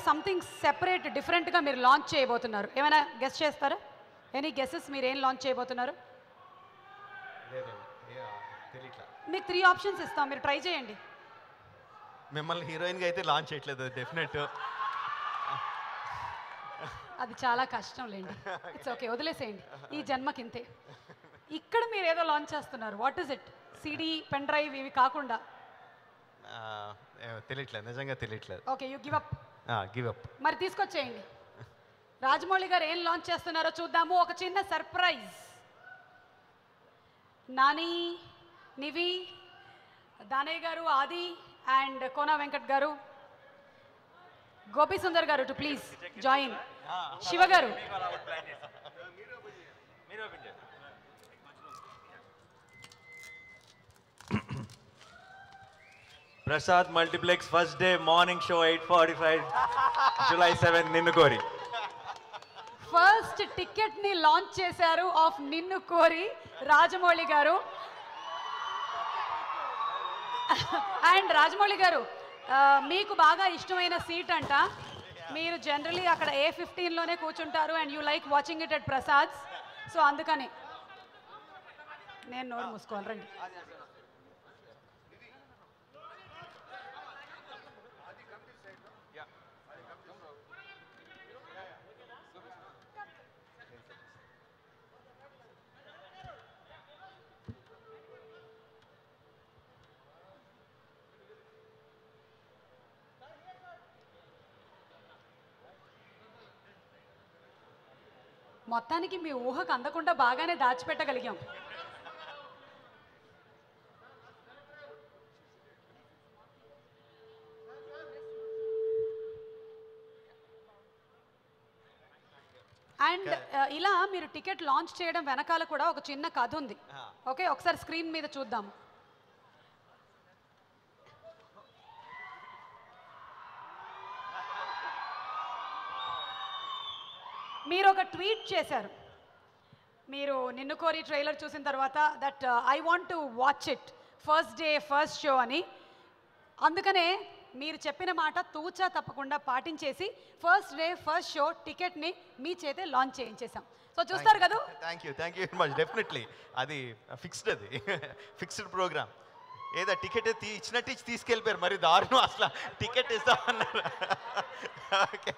Something separate డిఫరెంట్గా మీరు launch చేయబోతున్నారు. ఏమైనా గెస్ చేస్తారా? ఎనీ గెసెస్ మీరు ఏం లాంచ్ చేయబోతున్నారు? మీకు 3 ఆప్షన్స్ ఇస్తాం, మీరు ట్రై చేయండి. మిమ్మల్ని హీరోయిన్గా అయితే లాంచ్ చేయట్లేదు, డెఫినెట్. అది చాలా కష్టం లేండి. ఇట్స్ ఓకే, వదిలేసేయండి, ఈ జన్మకింతే. ఇక్కడ మీరు ఏదో లాంచ్ చేస్తున్నారు. What is it? CD, pen drive ఇవి కాకుండా? తెలియట్లేదు, నిజంగా తెలియట్లేదు. Okay, you give up. Give up. మరి తీసుకొచ్చేయండి. రాజమౌళి గారు ఏం లాంచ్ చేస్తున్నారో చూద్దాము. ఒక చిన్న సర్ప్రైజ్. నాని, నివి, దానయ్య గారు, ఆది అండ్ కోనా వెంకట్ గారు, గోపి సుందర్ గారు to please join. Shiva garu, Prasad multiplex first day morning show 8:45 July 7 Ninnu Kori. First ticket ని లాంచ్ చేశారు ఆఫ్ నిన్ను కోరి రాజమౌళి గారు. అండ్ రాజమౌళి గారు, మీకు బాగా ఇష్టమైన సీట్ అంట. మీరు జనరలీ అక్కడ A15లోనే కూర్చుంటారు and you like watching it at Prasad's. So అందుకని నేను నోరు మూసుకోవాలి. రండి. మొత్తానికి మీ ఊహకు అందకుండా బాగానే దాచిపెట్టగలిగాం. అండ్ ఇలా మీరు టికెట్ లాంచ్ చేయడం వెనకాల కూడా ఒక చిన్న కథ ఉంది. ఓకే, ఒకసారి స్క్రీన్ మీద చూద్దాం. మీరు ఒక ట్వీట్ చేశారు. మీరు నిన్ను కోరి ట్రైలర్ చూసిన తర్వాత that I want to watch it first day first show అని. అందుకనే మీరు చెప్పిన మాట తూచా తప్పకుండా పాటించేసి ఫస్ట్ డే ఫస్ట్ షో టికెట్ని మీ చేతే లాంచ్ చేయించేసాం. సో చూస్తారు కదా. Thank you very much. Definitely అది ఫిక్స్డ్, అది ఫిక్స్డ్ ప్రోగ్రామ్. ఏదో టికెట్ ఇచ్చినట్టు ఇచ్చి తీసుకెళ్ళిపోయారు, మరి దారుణం. అసలు టికెట్ ఇస్తామన్నారు. ఓకే.